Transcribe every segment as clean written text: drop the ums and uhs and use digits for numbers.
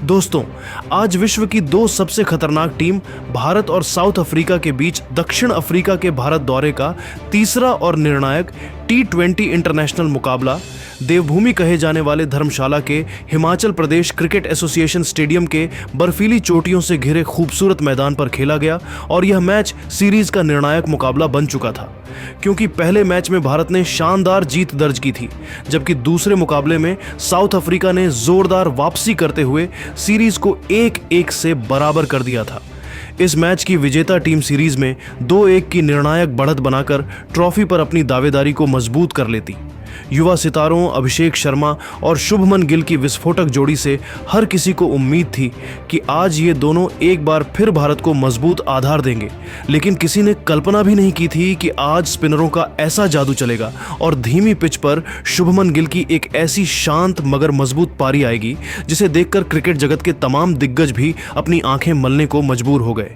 दोस्तों, आज विश्व की दो सबसे खतरनाक टीम भारत और साउथ अफ्रीका के बीच दक्षिण अफ्रीका के भारत दौरे का तीसरा और निर्णायक T20 इंटरनेशनल मुकाबला देवभूमि कहे जाने वाले धर्मशाला के Himachal Pradesh cricket association stadium के बर्फीली चोटियों से घिरे खूबसूरत मैदान पर खेला गया और यह मैच सीरीज का निर्णायक मुकाबला बन चुका था, क्योंकि पहले मैच में भारत ने शानदार जीत दर्ज की थी, जबकि दूसरे मुकाबले में साउथ अफ्रीका ने जोरदार वापसी करते हुए सीरीज को 1-1 से बराबर कर दिया था। इस मैच की विजेता टीम सीरीज में 2-1 की निर्णायक बढ़त बनाकर ट्रॉफी पर अपनी दावेदारी को मजबूत कर लेती। युवा सितारों अभिषेक शर्मा और शुभमन गिल की विस्फोटक जोड़ी से हर किसी को उम्मीद थी कि आज ये दोनों एक बार फिर भारत को मजबूत आधार देंगे, लेकिन किसी ने कल्पना भी नहीं की थी कि आज स्पिनरों का ऐसा जादू चलेगा और धीमी पिच पर शुभमन गिल की एक ऐसी शांत मगर मजबूत पारी आएगी जिसे देखकर क्रिकेट जगत के तमाम दिग्गज भी अपनी आंखें मलने को मजबूर हो गए।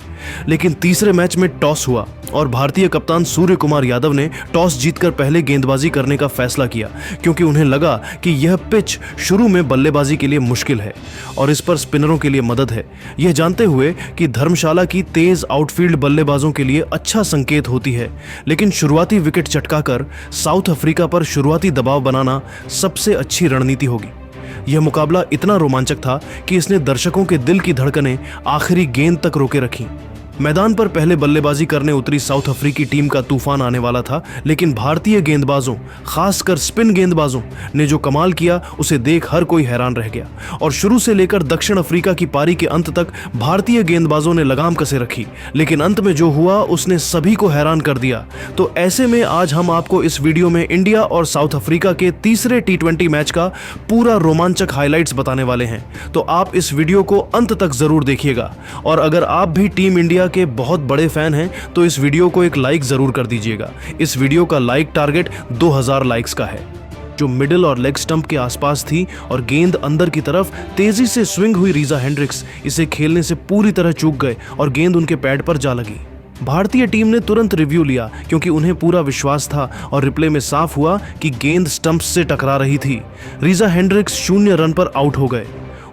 लेकिन तीसरे मैच में टॉस हुआ और भारतीय कप्तान सूर्य कुमार यादव ने टॉस जीतकर पहले गेंदबाजी करने का फैसला किया, क्योंकि उन्हें लगा कि यह पिच शुरू में बल्लेबाजी के लिए मुश्किल है और इस पर स्पिनरों के लिए मदद है, यह जानते हुए कि धर्मशाला की तेज आउटफील्ड बल्लेबाजों के लिए अच्छा संकेत होती है। लेकिन शुरुआती विकेट चटकाकर साउथ अफ्रीका पर शुरुआती दबाव बनाना सबसे अच्छी रणनीति होगी। यह मुकाबला इतना रोमांचक था कि इसने दर्शकों के दिल की धड़कनें आखिरी गेंद तक रोके रखीं। मैदान पर पहले बल्लेबाजी करने उतरी साउथ अफ्रीकी टीम का तूफान आने वाला था, लेकिन भारतीय गेंदबाजों, खासकर स्पिन गेंदबाजों ने जो कमाल किया उसे देख हर कोई हैरान रह गया और शुरू से लेकर दक्षिण अफ्रीका की पारी के अंत तक भारतीय गेंदबाजों ने लगाम कसे रखी, लेकिन अंत में जो हुआ उसने सभी को हैरान कर दिया। तो ऐसे में आज हम आपको इस वीडियो में इंडिया और साउथ अफ्रीका के तीसरे T20 मैच का पूरा रोमांचक हाइलाइट्स बताने वाले हैं, तो आप इस वीडियो को अंत तक जरूर देखिएगा। और अगर आप भी टीम इंडिया के बहुत बड़े फैन हैं तो इस वीडियो को एक लाइक जरूर कर दीजिएगा। इस वीडियो का लाइक टारगेट 2000 लाइक्स का है। जो मिडिल और लेग स्टंप के आसपास थी और गेंद अंदर की तरफ तेजी से स्विंग हुई रीजा हेंड्रिक्स इसे खेलने से पूरी तरह चूक गए और गेंद उनके पैड पर जा लगी। भारतीय टीम ने तुरंत रिव्यू लिया, क्योंकि उन्हें पूरा विश्वास था और रिप्ले में साफ हुआ कि गेंद स्टंप्स से टकरा रही थी। रीजा हेंड्रिक्स 0 रन पर आउट हो गए।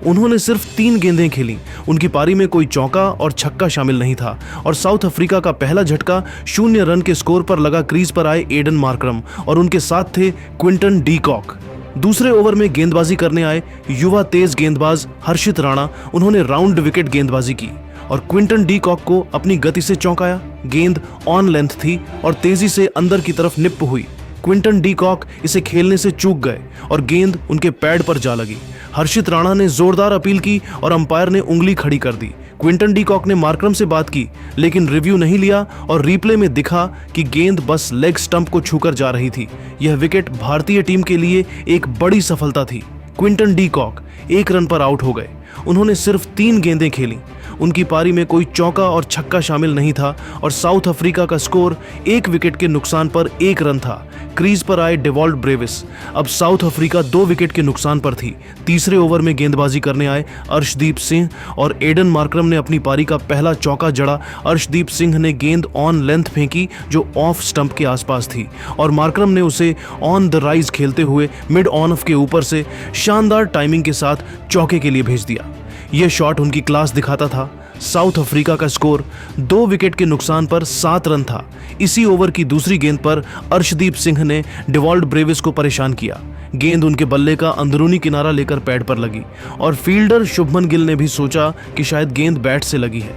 उन्होंने सिर्फ 3 गेंदें खेली। उनकी पारी में कोई चौका और छक्का शामिल नहीं था और साउथ अफ्रीका का पहला झटका 0 रन के स्कोर पर लगा क्रीज पर आए एडन मार्करम और उनके साथ थे क्विंटन डी कॉक। दूसरे ओवर में गेंदबाजी करने आए युवा तेज गेंदबाज हर्षित राणा, उन्होंने राउंड विकेट गेंदबाजी की और क्विंटन डी कॉक को अपनी गति से चौंकाया। गेंद ऑन लेंथ थी और तेजी से अंदर की तरफ निप हुई। क्विंटन डी कॉक इसे खेलने से चूक गए और गेंद उनके पैड पर जा लगी। हर्षित राणा ने जोरदार अपील की और अंपायर ने उंगली खड़ी कर दी। क्विंटन डी कॉक ने मार्करम से बात की, लेकिन रिव्यू नहीं लिया और रिप्ले में दिखा कि गेंद बस लेग स्टंप को छूकर जा रही थी। यह विकेट भारतीय टीम के लिए एक बड़ी सफलता थी। क्विंटन डी कॉक 1 रन पर आउट हो गए। उन्होंने सिर्फ 3 गेंदें खेली। उनकी पारी में कोई चौका और छक्का शामिल नहीं था और साउथ अफ्रीका का स्कोर 1 विकेट के नुकसान पर 1 रन था। क्रीज पर आए डेवॉल्ट ब्रेविस। अब साउथ अफ्रीका 2 विकेट के नुकसान पर थी। तीसरे ओवर में गेंदबाजी करने आए अर्शदीप सिंह और एडन मार्करम ने अपनी पारी का पहला चौका जड़ा। अर्शदीप सिंह ने गेंद ऑन लेंथ फेंकी जो ऑफ स्टंप के आसपास थी और मार्करम ने उसे ऑन द राइज खेलते हुए मिड ऑन ऑफ के ऊपर से शानदार टाइमिंग के साथ चौके के लिए भेज दिया। यह शॉट उनकी क्लास दिखाता था। साउथ अफ्रीका का स्कोर 2 विकेट के नुकसान पर 7 रन था। इसी ओवर की दूसरी गेंद पर अर्शदीप सिंह ने डेवॉल्ट ब्रेविस को परेशान किया। गेंद उनके बल्ले का अंदरूनी किनारा लेकर पैड पर लगी और फील्डर शुभमन गिल ने भी सोचा कि शायद गेंद बैट से लगी है।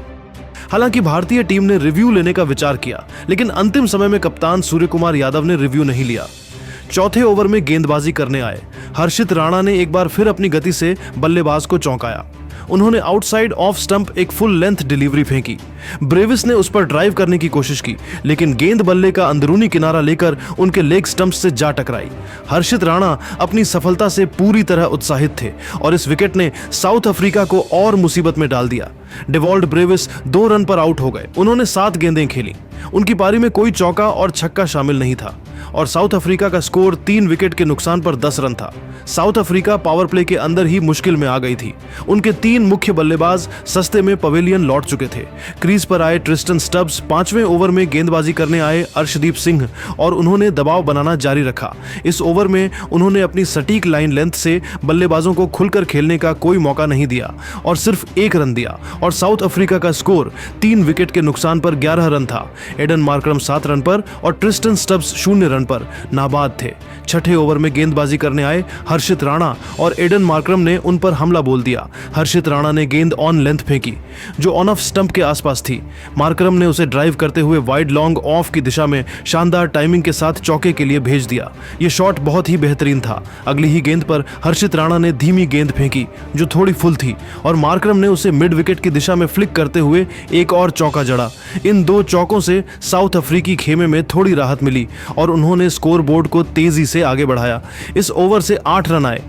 हालांकि भारतीय टीम ने रिव्यू लेने का विचार किया, लेकिन अंतिम समय में कप्तान सूर्य कुमार यादव ने रिव्यू नहीं लिया। चौथे ओवर में गेंदबाजी करने आए हर्षित राणा ने एक बार फिर अपनी गति से बल्लेबाज को चौंकाया। उन्होंने आउटसाइड ऑफ स्टंप एक फुल लेंथ डिलीवरी फेंकी। ब्रेविस ने उस पर ड्राइव करने की कोशिश की, लेकिन गेंद बल्ले का अंदरूनी किनारा लेकर उनके लेग स्टंप से जा टकराई। हर्षित राणा अपनी सफलता से पूरी तरह उत्साहित थे और इस विकेट ने साउथ अफ्रीका को और मुसीबत में डाल दिया। डेवॉल्ट ब्रेविस 2 रन पर आउट हो गए। उन्होंने 7 गेंदें खेली। उनकी पारी में कोई चौका और छक्का शामिल नहीं था और साउथ अफ्रीका का स्कोर 3 विकेट के नुकसान पर 10 रन था। साउथ अफ्रीका पावर प्ले के अंदर ही मुश्किल में आ गई थी। उनके 3 मुख्य बल्लेबाज सस्ते में पवेलियन लौट चुके थे। क्रीज पर आए ट्रिस्टन स्टब्स 5वें ओवर में गेंदबाजी करने आए अर्शदीप सिंह और उन्होंने दबाव बनाना जारी रखा। इस ओवर में उन्होंने अपनी सटीक लाइन लेंथ से बल्लेबाजों को खुलकर खेलने का कोई मौका नहीं दिया और सिर्फ 1 रन दिया और साउथ अफ्रीका का स्कोर 3 विकेट के नुकसान पर 11 रन था। एडन मार्करम 7 रन पर और ट्रिस्टन स्टब्स 0 रन पर नाबाद थे। छठे ओवर में गेंदबाजी करने आए हर्षित राणा और एडन मार्करम ने उन पर हमला बोल दिया। हर्षित राणा ने गेंद ऑन लेंथ फेंकी जो ऑन ऑफ स्टंप के आसपास थी। मार्करम ने उसे ड्राइव करते हुए वाइड लॉन्ग ऑफ की दिशा में शानदार टाइमिंग के साथ चौके के लिए भेज दिया। यह शॉट बहुत ही बेहतरीन था। अगली ही गेंद पर हर्षित राणा ने धीमी गेंद फेंकी जो थोड़ी फुल थी और मार्करम ने उसे मिड विकेट की दिशा में फ्लिक करते हुए एक और चौका जड़ा। इन 2 चौकों से साउथ अफ्रीकी खेमे में थोड़ी राहत मिली और उन्होंने स्कोर बोर्ड को तेजी से आगे बढ़ाया। इस ओवर से 8 रन आए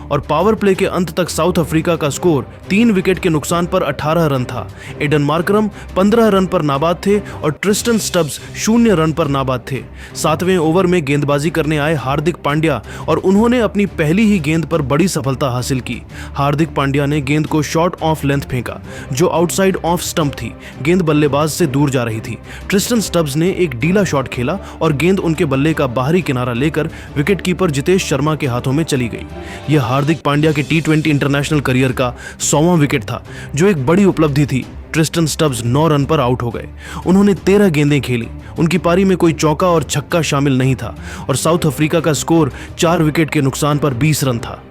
और पावर प्ले के अंत तक साउथ अफ्रीका का स्कोर 3 विकेट के नुकसान पर 18 रन था। एडन मार्करम 15 रन पर नाबाद थे और ट्रिस्टन स्टब्स 0 रन पर नाबाद थे। 7वें ओवर में गेंदबाजी करने आए हार्दिक पांड्या और उन्होंने अपनी पहली ही गेंद पर बड़ी सफलता हासिल की। हार्दिक पांड्या ने गेंद को शॉर्ट ऑफ लेंथ फेंका जो आउटसाइड ऑफ स्टंप थी। गेंद बल्लेबाज से दूर जा रही थी। ट्रिस्टन स्टब्स ने एक ढीला शॉट खेला और गेंद उनके बल्ले का बाहरी किनारा लेकर विकेटकीपर जितेश शर्मा के हाथों में चली गई। यह हार्दिक पांड्या के T20 इंटरनेशनल करियर का 100वां विकेट था जो एक बड़ी उपलब्धि थी। ट्रिस्टन स्टब्स 9 रन पर आउट हो गए। उन्होंने 13 गेंदें खेली। उनकी पारी में कोई चौका और छक्का शामिल नहीं था और साउथ अफ्रीका का स्कोर 4 विकेट के नुकसान पर 20 रन था।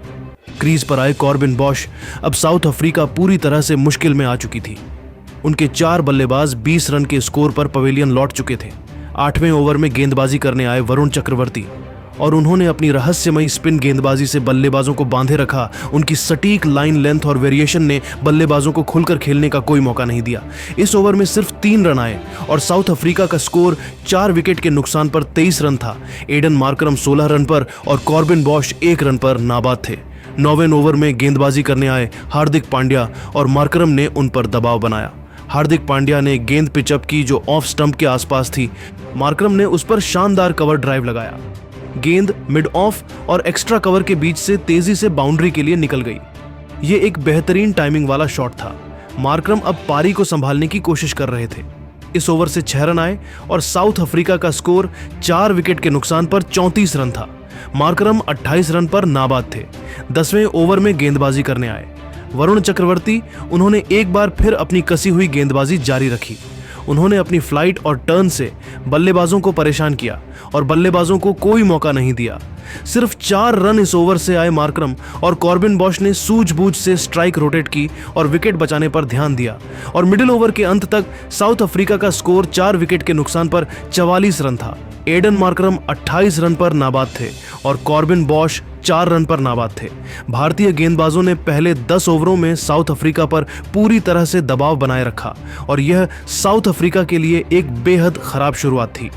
क्रीज पर आए कॉर्बिन बॉश। अब साउथ अफ्रीका पूरी तरह से मुश्किल में आ चुकी थी। उनके 4 बल्लेबाज 20 रन के स्कोर पर पवेलियन लौट चुके थे। 8वें ओवर में गेंदबाजी करने आए वरुण चक्रवर्ती और उन्होंने अपनी रहस्यमयी स्पिन गेंदबाजी से बल्लेबाजों को बांधे रखा। उनकी सटीक लाइन लेंथ और वेरिएशन ने बल्लेबाजों को खुलकर खेलने का कोई मौका नहीं दिया। इस ओवर में सिर्फ 3 रन आए और साउथ अफ्रीका का स्कोर 4 विकेट के नुकसान पर 23 रन था। एडन मार्करम 16 रन पर और कॉर्बिन बॉश 1 रन पर नाबाद थे। 9वें ओवर में गेंदबाजी करने आए हार्दिक पांड्या और मार्करम ने उन पर दबाव बनाया। हार्दिक पांड्या ने गेंद पिचअप की जो ऑफ स्टंप के आसपास थी। मार्करम ने उस पर शानदार कवर ड्राइव लगाया। गेंद मिड ऑफ और एक्स्ट्रा कवर के बीच से तेजी से बाउंड्री के लिए निकल गई। यह एक बेहतरीन टाइमिंग वाला शॉट था। मार्करम अब पारी को संभालने की कोशिश कर रहे थे। इस ओवर से 6 रन आए और साउथ अफ्रीका का स्कोर 4 विकेट के नुकसान पर 34 रन था। मार्करम 28 रन पर नाबाद थे। 10वें ओवर में गेंदबाजी करने आए वरुण चक्रवर्ती। उन्होंने एक बार फिर अपनी कसी हुई गेंदबाजी जारी रखी। उन्होंने अपनी फ्लाइट और टर्न से बल्लेबाजों को परेशान किया और बल्लेबाजों को कोई मौका नहीं दिया। सिर्फ 4 रन इस ओवर से आए मार्करम और कॉर्बिन बॉश ने सूझबूझ से स्ट्राइक रोटेट की और विकेट बचाने पर ध्यान दिया और मिडिल ओवर के अंत तक साउथ अफ्रीका का स्कोर 4 विकेट के नुकसान पर 44 रन था। एडन मार्करम 28 रन पर नाबाद थे और कॉर्बिन बॉश 4 रन पर नाबाद थे। भारतीय गेंदबाजों ने पहले 10 ओवरों में साउथ अफ्रीका पर पूरी तरह से दबाव बनाए रखा और यह साउथ अफ्रीका के लिए एक बेहद खराब शुरुआत थी।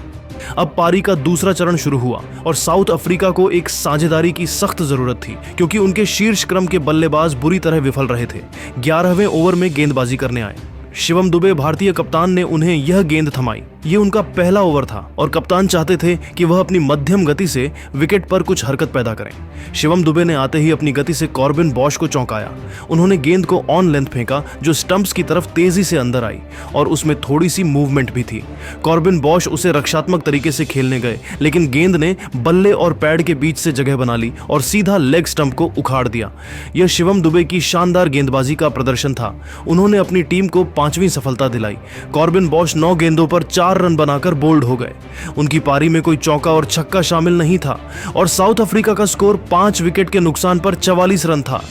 अब पारी का दूसरा चरण शुरू हुआ और साउथ अफ्रीका को एक साझेदारी की सख्त जरूरत थी क्योंकि उनके शीर्ष क्रम के बल्लेबाज बुरी तरह विफल रहे थे। 11वें ओवर में गेंदबाजी करने आए शिवम दुबे। भारतीय कप्तान ने उन्हें यह गेंद थमाई। ये उनका पहला ओवर था और कप्तान चाहते थे कि वह अपनी मध्यम गति से विकेट पर कुछ हरकत पैदा करें। शिवम दुबे ने आते ही अपनी गति से कॉर्बिन बॉश को चौंकाया। उन्होंने गेंद को ऑन लेंथ फेंका जो स्टंप्स की तरफ तेजी से अंदर आई और उसमें थोड़ी सी मूवमेंट भी थी। कॉर्बिन बॉश उसे रक्षात्मक तरीके से खेलने गए लेकिन गेंद ने बल्ले और पैड के बीच से जगह बना ली और सीधा लेग स्टंप को उखाड़ दिया। यह शिवम दुबे की शानदार गेंदबाजी का प्रदर्शन था। उन्होंने अपनी टीम को 5वीं सफलता दिलाई। कॉर्बिन बॉश 9 गेंदों पर 4 रन बनाकर बोल्ड हो गए। उनकी पारी में कोई चौका और छक्का शामिल नहीं था और साउथ अफ्रीका का स्कोर 5 विकेट के नुकसान पर 44 रन था।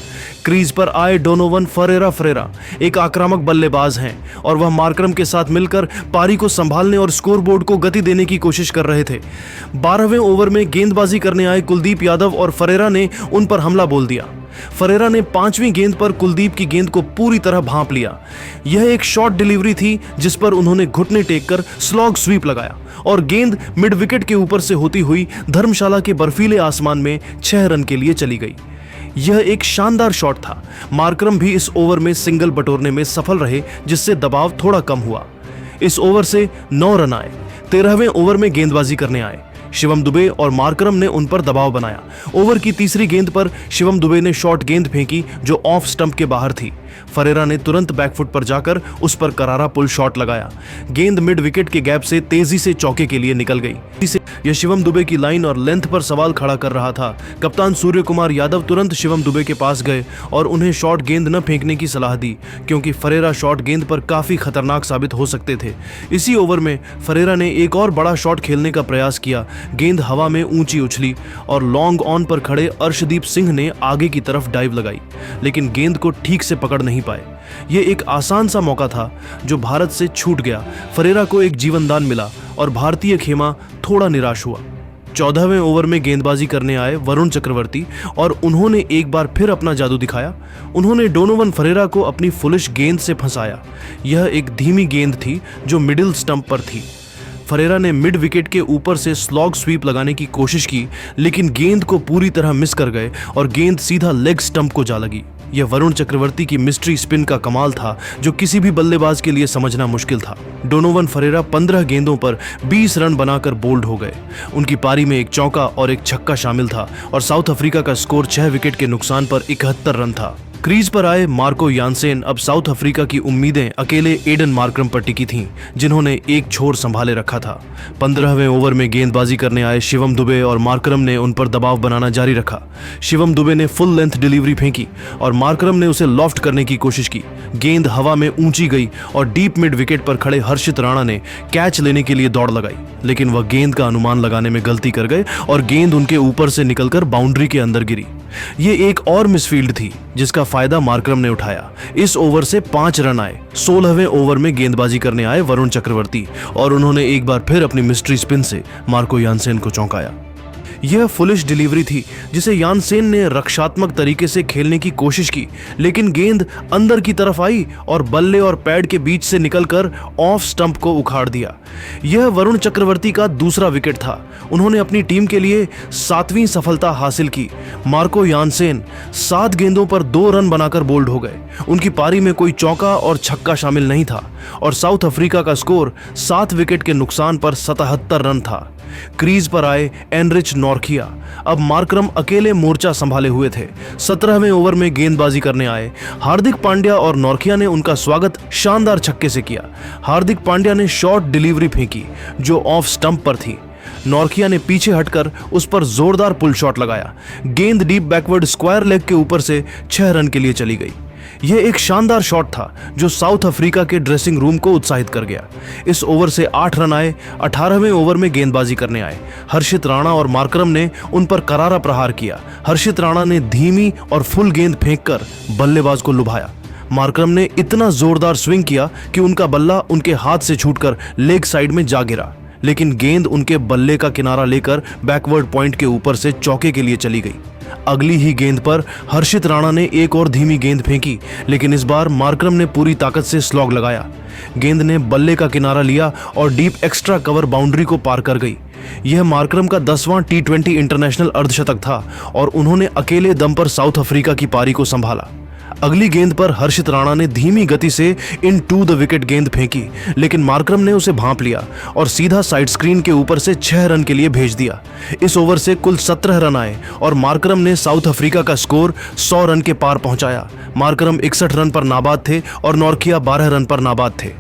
क्रीज पर आए डोनोवन फरेरा एक आक्रामक बल्लेबाज हैं और वह मार्करम के साथ मिलकर पारी को संभालने और स्कोरबोर्ड को गति देने की कोशिश कर रहे थे। 12वें ओवर में गेंदबाजी करने आए कुलदीप यादव और फरेरा ने उन पर हमला बोल दिया। फरेरा ने 5वीं गेंद पर कुलदीप की गेंद को पूरी तरह भांप लिया। यह एक शॉर्ट डिलीवरी थी जिस पर उन्होंने घुटने टेक कर स्लॉग स्वीप लगाया और गेंद मिड विकेट के ऊपर से होती हुई धर्मशाला के बर्फीले आसमान में 6 रन के लिए चली गई। यह एक शानदार शॉट था। मार्करम भी इस ओवर में सिंगल बटोरने में सफल रहे जिससे दबाव थोड़ा कम हुआ। इस ओवर से 9 रन आए। 13वें ओवर में गेंदबाजी करने आए शिवम दुबे और मार्करम ने उन पर दबाव बनाया। ओवर की तीसरी गेंद पर शिवम दुबे ने शॉर्ट गेंद फेंकी जो ऑफ स्टंप के बाहर थी। फरेरा ने तुरंत बैकफुट पर जाकर उस पर करारा पुल शॉट लगाया। गेंद मिड विकेट के गैप से तेजी से चौके के लिए निकल गई। यह शिवम दुबे की लाइन और लेंथ पर सवाल खड़ा कर रहा था। कप्तान सूर्य कुमार यादव तुरंत शिवम दुबे के पास गए और उन्हें शॉर्ट गेंद न फेंकने की सलाह दी, क्योंकि फरेरा शॉर्ट गेंद पर काफी खतरनाक साबित हो सकते थे। इसी ओवर में फरेरा ने एक और बड़ा शॉट खेलने का प्रयास किया। गेंद हवा में ऊंची उछली और लॉन्ग ऑन पर खड़े अर्शदीप सिंह ने आगे की तरफ डाइव लगाई, लेकिन गेंद को ठीक से पकड़ नहीं पाए। यह एक आसान सा मौका था जो भारत से छूट गया। फरेरा को एक जीवनदान मिला और भारतीय खेमा थोड़ा निराश हुआ। 14वें ओवर में गेंदबाजी करने आए वरुण चक्रवर्ती और उन्होंने एक बार फिर अपना जादू दिखाया। उन्होंने डोनोवन फरेरा को अपनी फुलिश गेंद से फंसाया। यह एक धीमी गेंद थी जो मिडिल स्टंप पर थी। फरेरा ने मिड विकेट के ऊपर से स्लॉग स्वीप लगाने की कोशिश की, लेकिन गेंद को पूरी तरह मिस कर गए और गेंद सीधा लेग स्टंप को जा लगी। यह वरुण चक्रवर्ती की मिस्ट्री स्पिन का कमाल था जो किसी भी बल्लेबाज के लिए समझना मुश्किल था। डोनोवन फरेरा 15 गेंदों पर 20 रन बनाकर बोल्ड हो गए। उनकी पारी में एक चौका और एक छक्का शामिल था और साउथ अफ्रीका का स्कोर 6 विकेट के नुकसान पर 71 रन था। क्रीज पर आए मार्को यानसेन। अब साउथ अफ्रीका की उम्मीदें अकेले एडन मार्करम पर टिकी थीं, जिन्होंने एक छोर संभाले रखा था। 15वें ओवर में गेंदबाजी करने आए शिवम दुबे और मार्करम ने उन पर दबाव बनाना जारी रखा। शिवम दुबे ने फुल लेंथ डिलीवरी फेंकी और मार्करम ने उसे लॉफ्ट करने की कोशिश की। गेंद हवा में ऊंची गई और डीप मिड विकेट पर खड़े हर्षित राणा ने कैच लेने के लिए दौड़ लगाई, लेकिन वह गेंद का अनुमान लगाने में गलती कर गए और गेंद उनके ऊपर से निकलकर बाउंड्री के अंदर गिरी। ये एक और मिसफील्ड थी जिसका फायदा मार्करम ने उठाया। इस ओवर से 5 रन आए। 16वें ओवर में गेंदबाजी करने आए वरुण चक्रवर्ती और उन्होंने एक बार फिर अपनी मिस्ट्री स्पिन से मार्को यानसेन को चौंकाया। यह फुलिश डिलीवरी थी जिसे यानसेन ने रक्षात्मक तरीके से खेलने की कोशिश की, लेकिन गेंद अंदर की तरफ आई और बल्ले और पैड के बीच से निकलकर ऑफ स्टंप को उखाड़ दिया। यह वरुण चक्रवर्ती का दूसरा विकेट था। उन्होंने अपनी टीम के लिए 7वीं सफलता हासिल की। मार्को यानसेन 7 गेंदों पर 2 रन बनाकर बोल्ड हो गए। उनकी पारी में कोई चौका और छक्का शामिल नहीं था और साउथ अफ्रीका का स्कोर 7 विकेट के नुकसान पर 77 रन था। क्रीज पर आए एनरिच नॉर्किया। अब मार्करम अकेले मोर्चा संभाले हुए थे। 17वें ओवर में गेंदबाजी करने आए हार्दिक पांड्या और नॉर्किया ने उनका स्वागत शानदार छक्के से किया। हार्दिक पांड्या ने शॉर्ट डिलीवरी फेंकी जो ऑफ स्टंप पर थी। नॉर्किया ने पीछे हटकर उस पर जोरदार पुल शॉट लगाया। गेंद डीप बैकवर्ड स्क्वायर लेग के ऊपर से 6 रन के लिए चली गई। यह एक शानदार शॉट था जो साउथ अफ्रीका के ड्रेसिंग रूम को उत्साहित कर गया। इस ओवर से 8 रन आए। 18वें ओवर में गेंदबाजी करने आए हर्षित राणा और मार्करम ने उन पर करारा प्रहार किया। हर्षित राणा ने धीमी और फुल गेंद फेंककर बल्लेबाज को लुभाया। मार्करम ने इतना जोरदार स्विंग किया कि उनका बल्ला उनके हाथ से छूटकर लेग साइड में जा गिरा, लेकिन गेंद उनके बल्ले का किनारा लेकर बैकवर्ड पॉइंट के ऊपर से चौके के लिए चली गई। अगली ही गेंद पर हर्षित राणा ने एक और धीमी गेंद फेंकी, लेकिन इस बार मार्करम ने पूरी ताकत से स्लॉग लगाया। गेंद ने बल्ले का किनारा लिया और डीप एक्स्ट्रा कवर बाउंड्री को पार कर गई। यह मार्करम का 10वां T20 इंटरनेशनल अर्धशतक था और उन्होंने अकेले दम पर साउथ अफ्रीका की पारी को संभाला। अगली गेंद पर हर्षित राणा ने धीमी गति से इन टू द विकेट गेंद फेंकी, लेकिन मार्करम ने उसे भांप लिया और सीधा साइड स्क्रीन के ऊपर से 6 रन के लिए भेज दिया। इस ओवर से कुल 17 रन आए और मार्करम ने साउथ अफ्रीका का स्कोर 100 रन के पार पहुंचाया। मार्करम 61 रन पर नाबाद थे और नॉर्किया 12 रन पर नाबाद थे।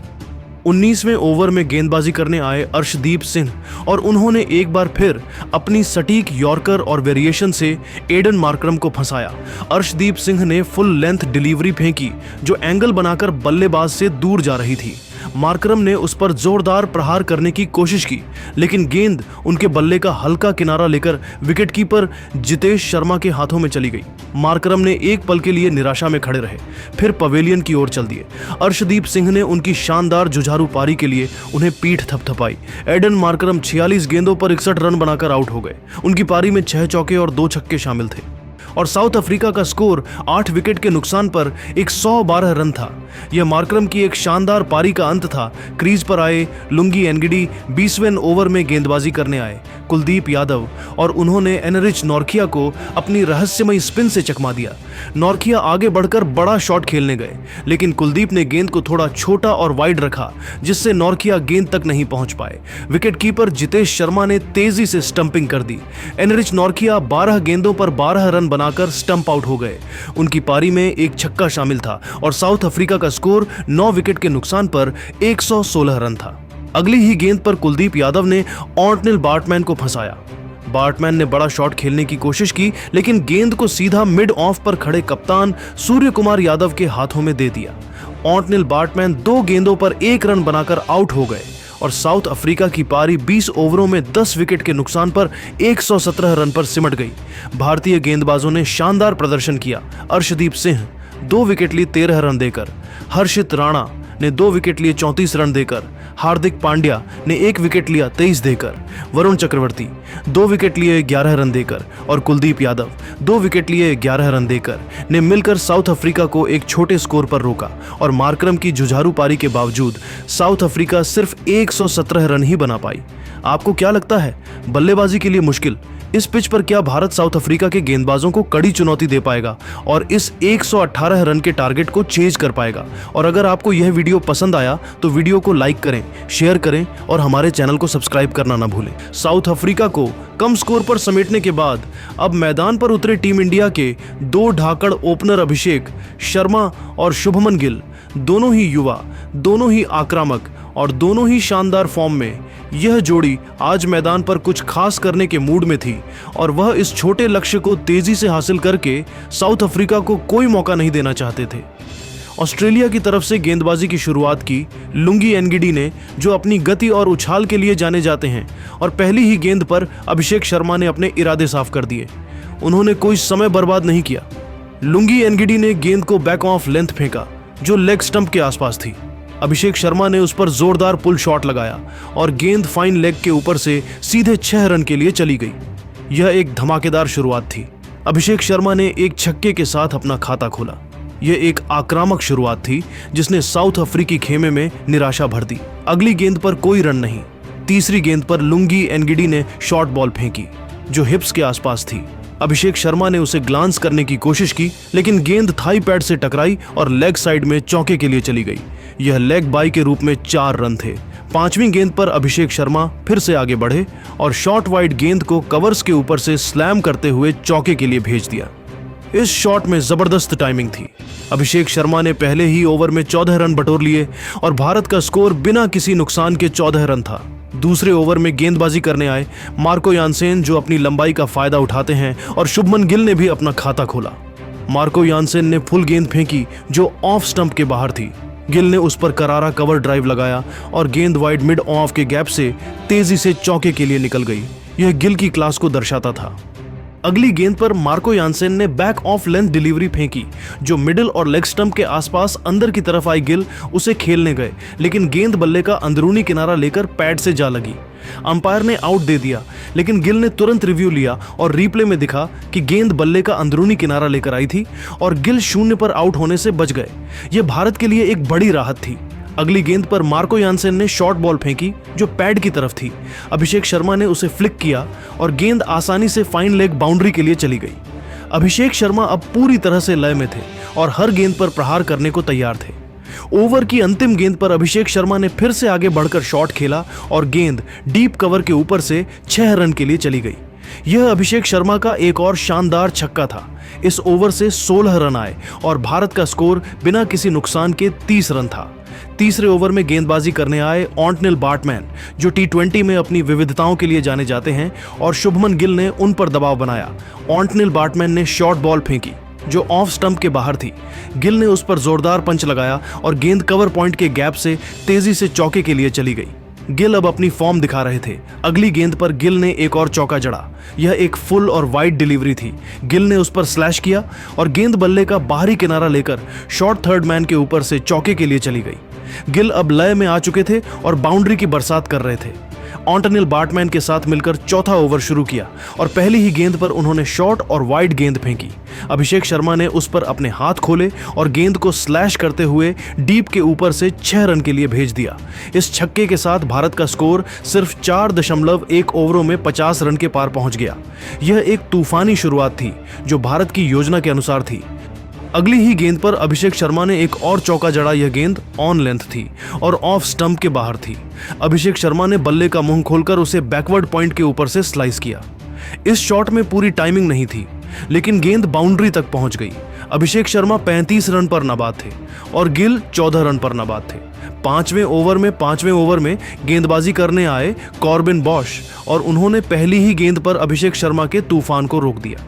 19वें ओवर में गेंदबाजी करने आए अर्शदीप सिंह और उन्होंने एक बार फिर अपनी सटीक यॉर्कर और वेरिएशन से एडन मार्करम को फंसाया। अर्शदीप सिंह ने फुल लेंथ डिलीवरी फेंकी जो एंगल बनाकर बल्लेबाज से दूर जा रही थी। मार्करम ने उस पर जोरदार प्रहार करने की कोशिश की, लेकिन गेंद उनके बल्ले का हल्का किनारा लेकर विकेटकीपर जितेश शर्मा के हाथों में चली गई। मार्करम ने एक पल के लिए निराशा में खड़े रहे, फिर पवेलियन की ओर चल दिए। अर्शदीप सिंह ने उनकी शानदार जुझारू पारी के लिए उन्हें पीठ थपथपाई। एडन मार्करम 46 गेंदों पर 61 रन बनाकर आउट हो गए। उनकी पारी में 6 चौके और 2 छक्के शामिल थे और साउथ अफ्रीका का स्कोर 8 विकेट के नुकसान पर 112 रन था। यह मार्करम की एक शानदार पारी का अंत था। क्रीज पर आए लुंगी एनगिडी 20वें ओवर में गेंदबाजी करने आए। कुलदीप यादव और उन्होंने एनरिच नॉर्किया को अपनी रहस्यमयी स्पिन से चकमा दिया। नॉर्किया आगे बढ़कर बड़ा शॉट खेलने गए, लेकिन कुलदीप ने गेंद को थोड़ा छोटा और वाइड रखा, जिससे नॉर्किया गेंद तक नहीं पहुंच पाए। विकेटकीपर जितेश शर्मा ने तेजी से स्टंपिंग कर दी। एनरिच नॉर्किया 12 गेंदों पर 12 रन बनाकर स्टंप आउट हो गए। उनकी पारी में एक छक्का शामिल था और साउथ अफ्रीका का स्कोर 9 विकेट के नुकसान पर 116 रन था। अगली ही गेंद पर कुलदीप यादव ने ऑर्टनिल बार्टमैन को फंसाया। बार्टमैन ने बड़ा शॉट खेलने की कोशिश की, लेकिन गेंद को सीधा मिड ऑफ पर खड़े कप्तान सूर्य कुमार यादव के हाथों में दे दिया। ऑर्टनिल बार्टमैन 2 गेंदों पर 1 रन बनाकर आउट हो गए और साउथ अफ्रीका की पारी 20 ओवरों में 10 विकेट के नुकसान पर 117 रन पर सिमट गई। भारतीय गेंदबाजों ने शानदार प्रदर्शन किया। अर्शदीप सिंह 2 विकेट लिए 13 रन देकर, हर्षित राणा ने 2 विकेट लिए 34 रन देकर, हार्दिक पांड्या ने 1 विकेट लिया 23 देकर, वरुण चक्रवर्ती 2 विकेट लिए 11 रन देकर और कुलदीप यादव 2 विकेट लिए 11 रन देकर ने मिलकर साउथ अफ्रीका को एक छोटे स्कोर पर रोका और मार्करम की जुझारू पारी के बावजूद साउथ अफ्रीका सिर्फ 117 रन ही बना पाई। आपको क्या लगता है, बल्लेबाजी के लिए मुश्किल इस पिच पर क्या भारत साउथ अफ्रीका के गेंदबाजों को कड़ी चुनौती दे पाएगा और इस 118 रन के टारगेट को चेज कर पाएगा? और अगर आपको यह वीडियो पसंद आया तो वीडियो को लाइक करें, शेयर करें और हमारे चैनल को सब्सक्राइब करना ना भूलें। साउथ अफ्रीका को कम स्कोर पर समेटने के बाद अब मैदान पर उतरे टीम इंडिया के 2 धाकड़ ओपनर अभिषेक शर्मा और शुभमन गिल, दोनों ही युवा, दोनों ही आक्रामक और दोनों ही शानदार फॉर्म में। यह जोड़ी आज मैदान पर कुछ खास करने के मूड में थी और वह इस छोटे लक्ष्य को तेजी से हासिल करके साउथ अफ्रीका को कोई मौका नहीं देना चाहते थे। ऑस्ट्रेलिया की तरफ से गेंदबाजी की शुरुआत की लुंगी एनगिडी ने, जो अपनी गति और उछाल के लिए जाने जाते हैं, और पहली ही गेंद पर अभिषेक शर्मा ने अपने इरादे साफ कर दिए। उन्होंने कोई समय बर्बाद नहीं किया। लुंगी एनगिडी ने गेंद को बैक ऑफ लेंथ फेंका जो लेग स्टंप के आसपास थी। अभिषेक शर्मा ने उस पर जोरदार पुल शॉट लगाया और गेंद फाइन लेग के ऊपर से सीधे 6 रन के लिए चली गई। यह एक धमाकेदार शुरुआत थी। अभिषेक शर्मा ने एक छक्के के साथ अपना खाता खोला। यह एक आक्रामक शुरुआत थी जिसने साउथ अफ्रीकी खेमे में निराशा भर दी। अगली गेंद पर कोई रन नहीं। तीसरी गेंद पर लुंगी एनगिडी ने शॉर्ट बॉल फेंकी जो हिप्स के आसपास थी। अभिषेक शर्मा ने उसे ग्लांस करने की कोशिश की, लेकिन गेंद थाई पैड से टकराई और लेग साइड में चौके के लिए चली गई। यह लेग बाई के रूप में 4 रन थे। 5वीं गेंद पर अभिषेक शर्मा फिर से आगे बढ़े और शॉर्ट वाइड गेंद को कवर्स के ऊपर से स्लैम करते हुए चौके के लिए भेज दिया। इस शॉट में जबरदस्त टाइमिंग थी। अभिषेक शर्मा ने पहले ही ओवर में 14 रन बटोर लिए और भारत का स्कोर बिना किसी नुकसान के 14 रन था। दूसरे ओवर में गेंदबाजी करने आए मार्को यानसेन, जो अपनी लंबाई का फायदा उठाते हैं, और शुभमन गिल ने भी अपना खाता खोला। मार्को यानसेन ने फुल गेंद फेंकी जो ऑफ स्टंप के बाहर थी। गिल ने उस पर करारा कवर ड्राइव लगाया और गेंद वाइड मिड ऑफ के गैप से तेजी से चौके के लिए निकल गई। यह गिल की क्लास को दर्शाता था। अगली गेंद पर मार्को यानसेन ने बैक ऑफ लेंथ डिलीवरी फेंकी जो मिडिल और लेग स्टंप के आसपास अंदर की तरफ आई। गिल उसे खेलने गए, लेकिन गेंद बल्ले का अंदरूनी किनारा लेकर पैड से जा लगी। अंपायर ने आउट दे दिया, लेकिन गिल ने तुरंत रिव्यू लिया और रिप्ले में दिखा कि गेंद बल्ले का अंदरूनी किनारा लेकर आई थी और गिल 0 पर आउट होने से बच गए। यह भारत के लिए एक बड़ी राहत थी। अगली गेंद पर मार्को यानसेन ने शॉर्ट बॉल फेंकी जो पैड की तरफ थी। अभिषेक शर्मा ने उसे फ्लिक किया और गेंद आसानी से फाइन लेग बाउंड्री के लिए चली गई। अभिषेक शर्मा अब पूरी तरह से लय में थे और हर गेंद पर प्रहार करने को तैयार थे। ओवर की अंतिम गेंद पर अभिषेक शर्मा ने फिर से आगे बढ़कर शॉट खेला और गेंद डीप कवर के ऊपर से 6 रन के लिए चली गई। यह अभिषेक शर्मा का एक और शानदार छक्का था। इस ओवर से 16 रन आए और भारत का स्कोर बिना किसी नुकसान के 30 रन था। तीसरे ओवर में गेंदबाजी करने आए ऑर्टनिल बार्टमैन, जो T20 में अपनी विविधताओं के लिए जाने जाते हैं, और शुभमन गिल ने उन पर दबाव बनाया। ऑर्टनिल बार्टमैन ने शॉर्ट बॉल फेंकी जो ऑफ स्टंप के बाहर थी। गिल ने उस पर जोरदार पंच लगाया और गेंद कवर पॉइंट के गैप से तेजी से चौके के लिए चली गई। गिल अब अपनी फॉर्म दिखा रहे थे। अगली गेंद पर गिल ने एक और चौका जड़ा। यह एक फुल और वाइड डिलीवरी थी। गिल ने उस पर स्लैश किया और गेंद बल्ले का बाहरी किनारा लेकर शॉर्ट थर्ड मैन के ऊपर से चौके के लिए चली गई। गिल अब लय में आ चुके थे और बाउंड्री की बरसात कर रहे थे। ऑन्टनिल बार्टमैन के साथ मिलकर चौथा ओवर शुरू किया और पहली ही गेंद पर उन्होंने शॉर्ट और वाइड गेंद फेंकी। अभिषेक शर्मा ने उस पर अपने हाथ खोले और गेंद को स्लैश करते हुए डीप के ऊपर से 6 रन के लिए भेज दिया। इस छक्के के साथ भारत का स्कोर सिर्फ 4.1 ओवरों में 50 रन के पार पहुंच गया। यह एक तूफानी शुरुआत थी जो भारत की योजना के अनुसार थी। अगली ही गेंद पर अभिषेक शर्मा ने एक और चौका जड़ा। यह गेंद ऑन लेंथ थी और ऑफ स्टंप के बाहर थी। अभिषेक शर्मा ने बल्ले का मुंह खोलकर उसे बैकवर्ड पॉइंट के ऊपर से स्लाइस किया। इस शॉट में पूरी टाइमिंग नहीं थी, लेकिन गेंद बाउंड्री तक पहुंच गई। अभिषेक शर्मा 35 रन पर नाबाद थे और गिल 14 रन पर नाबाद थे। पांचवें ओवर में गेंदबाजी करने आए कॉर्बिन बॉश और उन्होंने पहली ही गेंद पर अभिषेक शर्मा के तूफान को रोक दिया।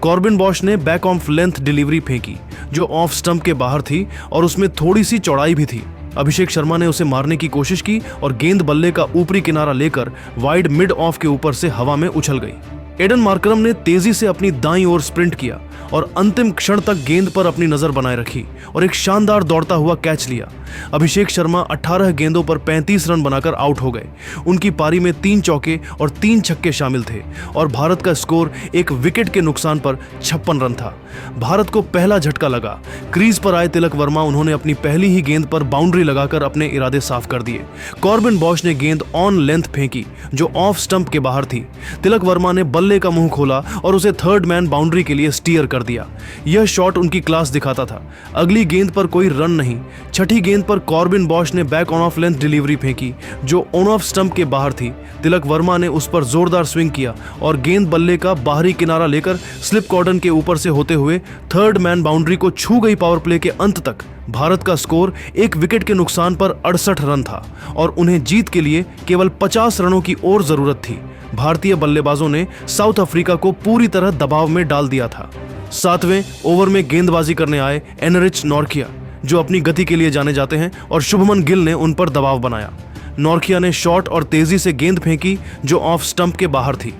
कॉर्बिन बॉश ने बैक ऑफ लेंथ डिलीवरी फेंकी जो ऑफ स्टंप के बाहर थी और उसमें थोड़ी सी चौड़ाई भी थी। अभिषेक शर्मा ने उसे मारने की कोशिश की और गेंद बल्ले का ऊपरी किनारा लेकर वाइड मिड ऑफ के ऊपर से हवा में उछल गई। एडन मार्करम ने तेजी से अपनी दाईं ओर स्प्रिंट किया और अंतिम क्षण तक गेंद पर अपनी नजर बनाए रखी और एक शानदार दौड़ता हुआ कैच लिया। अभिषेक शर्मा 18 गेंदों पर 35 रन बनाकर आउट हो गए। उनकी पारी में 3 चौके और 3 छक्के शामिल थे और भारत का स्कोर एक विकेट के नुकसान पर 56 रन था। भारत को पहला झटका लगा। क्रीज पर आए तिलक वर्मा, उन्होंने अपनी पहली ही गेंद पर बाउंड्री लगाकर अपने इरादे साफ कर दिए। कॉर्बिन बॉश ने गेंद ऑन लेंथ फेंकी जो ऑफ स्टंप के बाहर थी। तिलक वर्मा ने बल्ले का मुंह खोला और उसे थर्ड मैन बाउंड्री के लिए स्टीयर कर दिया। यह शॉट उनकी क्लास दिखाता था। अगली गेंद पर कोई रन नहीं। छठी गेंद पर कॉर्बिन बॉश ने back on off length delivery फेंकी जो ऑन ऑफ स्टंप के बाहर थी। तिलक वर्मा ने उस पर जोरदार स्विंग किया और गेंद बल्ले का बाहरी किनारा लेकर स्लिप कॉर्डन के ऊपर से होते हुए थर्ड मैन बाउंड्री को छू गई। पावर प्ले के अंत तक भारत का स्कोर एक विकेट के नुकसान पर 68 रन था और उन्हें जीत के लिए केवल 50 रनों की और जरूरत थी। भारतीय बल्लेबाजों ने साउथ अफ्रीका को पूरी तरह दबाव में डाल दिया था। 7वें ओवर में गेंदबाजी करने आए एनरिच नॉर्किया, जो अपनी गति के लिए जाने जाते हैं, और शुभमन गिल ने उन पर दबाव बनाया। नॉर्किया ने शॉट और तेजी से गेंद फेंकी जो ऑफ स्टंप के बाहर थी।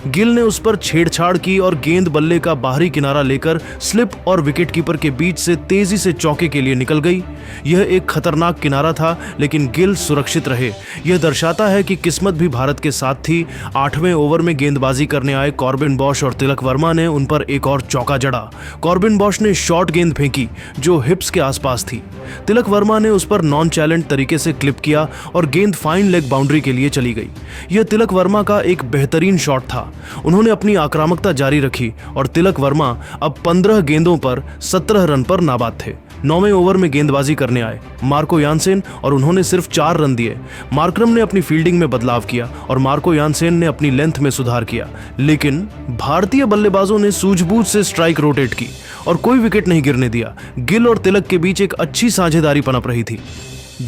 गिल ने उस पर छेड़छाड़ की और गेंद बल्ले का बाहरी किनारा लेकर स्लिप और विकेटकीपर के बीच से तेजी से चौके के लिए निकल गई। यह एक खतरनाक किनारा था, लेकिन गिल सुरक्षित रहे। यह दर्शाता है कि किस्मत भी भारत के साथ थी। 8वें ओवर में गेंदबाजी करने आए कॉर्बिन बॉश और तिलक वर्मा ने उन पर एक और चौका जड़ा। कॉर्बिन बॉश ने शॉर्ट गेंद फेंकी जो हिप्स के आसपास थी। तिलक वर्मा ने उस पर नॉन चैलेंज तरीके से क्लिप किया और गेंद फाइन लेग बाउंड्री के लिए चली गई। यह तिलक वर्मा का एक बेहतरीन शॉट था। उन्होंने अपनी आक्रामकता जारी रखी और तिलक वर्मा अब 15 गेंदों पर 17 रन पर नाबाद थे। 9वें ओवर में गेंदबाजी करने आए मार्को यानसेन और उन्होंने सिर्फ 4 रन दिए। मार्करम ने अपनी फील्डिंग में बदलाव किया और मार्को यानसेन ने अपनी लेंथ में सुधार किया, लेकिन भारतीय बल्लेबाजों ने सूझबूझ से स्ट्राइक रोटेट की और कोई विकेट नहीं गिरने दिया। गिल और तिलक के बीच एक अच्छी साझेदारी पनप रही थी।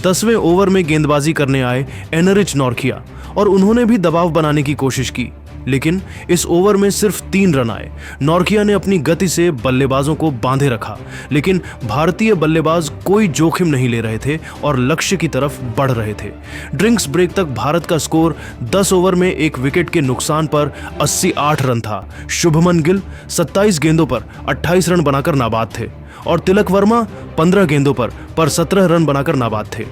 10वें ओवर में गेंदबाजी करने आए एनरिच नॉर्किया और उन्होंने भी दबाव बनाने की कोशिश की, लेकिन इस ओवर में सिर्फ 3 रन आए। नॉर्किया ने अपनी गति से बल्लेबाजों को बांधे रखा, लेकिन भारतीय बल्लेबाज कोई जोखिम नहीं ले रहे थे और लक्ष्य की तरफ बढ़ रहे थे। ड्रिंक्स ब्रेक तक भारत का स्कोर 10 ओवर में एक विकेट के नुकसान पर 88 रन था। शुभमन गिल 27 गेंदों पर 28 रन बनाकर नाबाद थे और तिलक वर्मा 15 गेंदों पर 17 रन बनाकर नाबाद थे।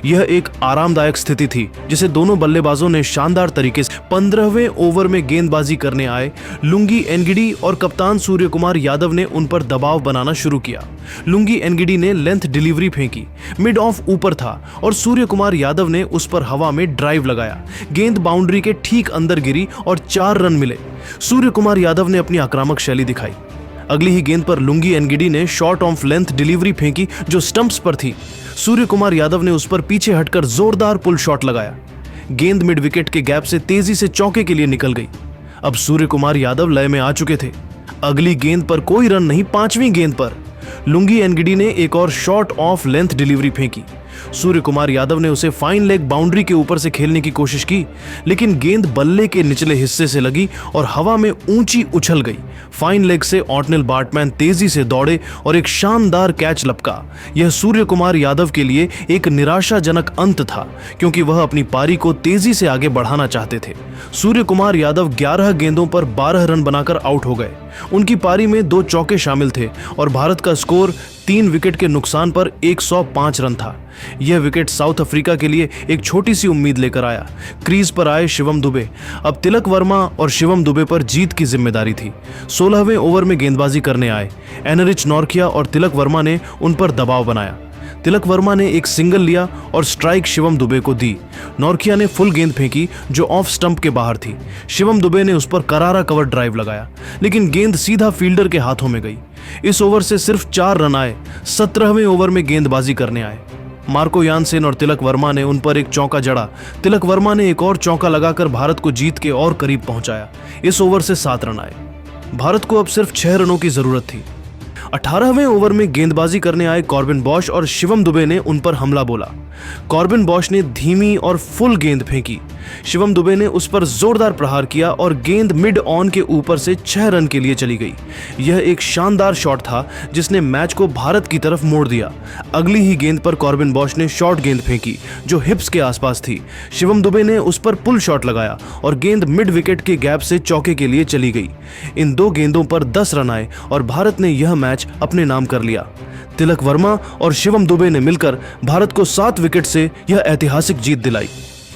यह एक आरामदायक स्थिति थी जिसे दोनों बल्लेबाजों ने शानदार तरीके से 15वें ओवर में गेंदबाजी करने आए लुंगी एनगिडी और कप्तान सूर्य कुमार यादव ने उन पर दबाव बनाना शुरू किया। लुंगी एनगिडी ने लेंथ डिलीवरी फेंकी, मिड ऑफ ऊपर था और सूर्य कुमार यादव ने उस पर हवा में ड्राइव लगाया। गेंद बाउंड्री के ठीक अंदर गिरी और 4 रन मिले। सूर्य कुमार यादव ने अपनी आक्रामक शैली दिखाई। अगली ही गेंद पर लुंगी एनगिडी ने शॉर्ट ऑफ लेंथ डिलीवरी फेंकी जो स्टंप्स पर थी। सूर्य कुमार यादव ने उस पर पीछे हटकर जोरदार पुल शॉट लगाया। गेंद मिड विकेट के गैप से तेजी से चौके के लिए निकल गई। अब सूर्य कुमार यादव लय में आ चुके थे। अगली गेंद पर कोई रन नहीं। 5वीं गेंद पर लुंगी एनगिडी ने एक और शॉर्ट ऑफ लेंथ डिलीवरी फेंकी। सूर्य कुमार यादव ने उसे फाइन लेग बाउंड्री के ऊपर से खेलने की कोशिश की, लेकिन गेंद बल्ले के निचले हिस्से से लगी और हवा में ऊंची उछल गई। फाइन लेग से ऑन्टनिल बार्टमैन तेजी से दौड़े और एक शानदार कैच लपका। यह सूर्य कुमार यादव के लिए एक निराशाजनक अंत था, क्योंकि वह अपनी पारी को तेजी से आगे बढ़ाना चाहते थे। सूर्य कुमार यादव 11 गेंदों पर 12 रन बनाकर आउट हो गए। उनकी पारी में 2 चौके शामिल थे और भारत का स्कोर 3 विकेट के नुकसान पर 105 रन था। यह विकेट साउथ अफ्रीका के लिए एक छोटी सी उम्मीद लेकर आया। क्रीज पर आए शिवम दुबे। अब तिलक वर्मा और शिवम दुबे पर जीत की जिम्मेदारी थी। 16वें ओवर में गेंदबाजी करने आए एनरिच नॉर्किया और तिलक वर्मा ने उन पर दबाव बनाया। तिलक वर्मा ने एक सिंगल लिया और स्ट्राइक शिवम दुबे को दी। नॉर्किया ने फुल गेंद फेंकी जो ऑफ स्टंप के बाहर थी। शिवम दुबे ने उस पर करारा कवर ड्राइव लगाया, लेकिन गेंद सीधा फील्डर के हाथों में गई। इस ओवर से सिर्फ 4 रन आए। 17वें ओवर में गेंदबाजी करने आए। मार्को यानसेन और तिलक वर्मा ने उन पर एक चौका जड़ा। तिलक वर्मा ने एक और चौका लगाकर भारत को जीत के और करीब पहुंचाया। इस ओवर से 7 रन आए। भारत को अब सिर्फ 6 रनों की जरूरत थी। 18वें ओवर में गेंदबाजी करने आए कॉर्बिन बॉश और शिवम दुबे ने उन पर हमला बोला। कॉर्बिन बॉश ने धीमी और फुल गेंद फेंकी। शिवम दुबे ने उस पर जोरदार प्रहार किया और गेंद मिड ऑन के ऊपर से 6 रन के लिए चली गई। यह एक शानदार शॉट था जिसने मैच को भारत की तरफ मोड़ दिया। अगली ही गेंद पर कॉर्बिन बॉश ने शॉर्ट गेंद फेंकी जो हिप्स के आसपास थी। शिवम दुबे ने उस पर पुल शॉट लगाया और गेंद मिड विकेट के गैप से चौके के लिए चली गई। इन 2 गेंदों पर 10 रन आए और भारत ने यह मैच अपने नाम कर लिया। तिलक वर्मा और शिवम दुबे ने मिलकर भारत को 7 विकेट से यह ऐतिहासिक जीत दिलाई।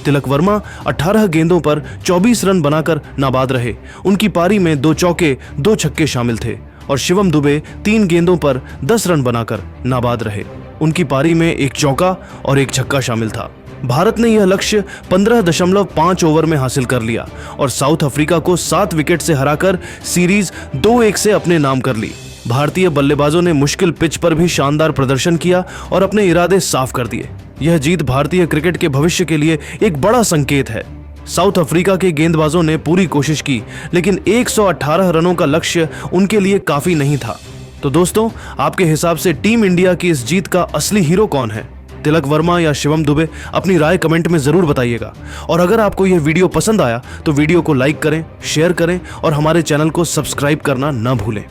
तिलक वर्मा 18 गेंदों पर 24 रन बनाकर नाबाद रहे। उनकी पारी में 2 चौके 2 छक्के शामिल थे और शिवम दुबे 3 गेंदों पर 10 रन बनाकर नाबाद रहे। उनकी पारी में 1 चौका और 1 छक्का शामिल था। भारत ने यह लक्ष्य 15.5 ओवर में हासिल कर लिया और साउथ अफ्रीका को 7 विकेट से हराकर सीरीज 2-1 से अपने नाम कर ली। भारतीय बल्लेबाजों ने मुश्किल पिच पर भी शानदार प्रदर्शन किया और अपने इरादे साफ कर दिए। यह जीत भारतीय क्रिकेट के भविष्य के लिए एक बड़ा संकेत है। साउथ अफ्रीका के गेंदबाजों ने पूरी कोशिश की, लेकिन 118 रनों का लक्ष्य उनके लिए काफी नहीं था। तो दोस्तों, आपके हिसाब से टीम इंडिया की इस जीत का असली हीरो कौन है? तिलक वर्मा या शिवम दुबे? अपनी राय कमेंट में जरूर बताइएगा। और अगर आपको यह वीडियो पसंद आया तो वीडियो को लाइक करें, शेयर करें और हमारे चैनल को सब्सक्राइब करना न भूलें।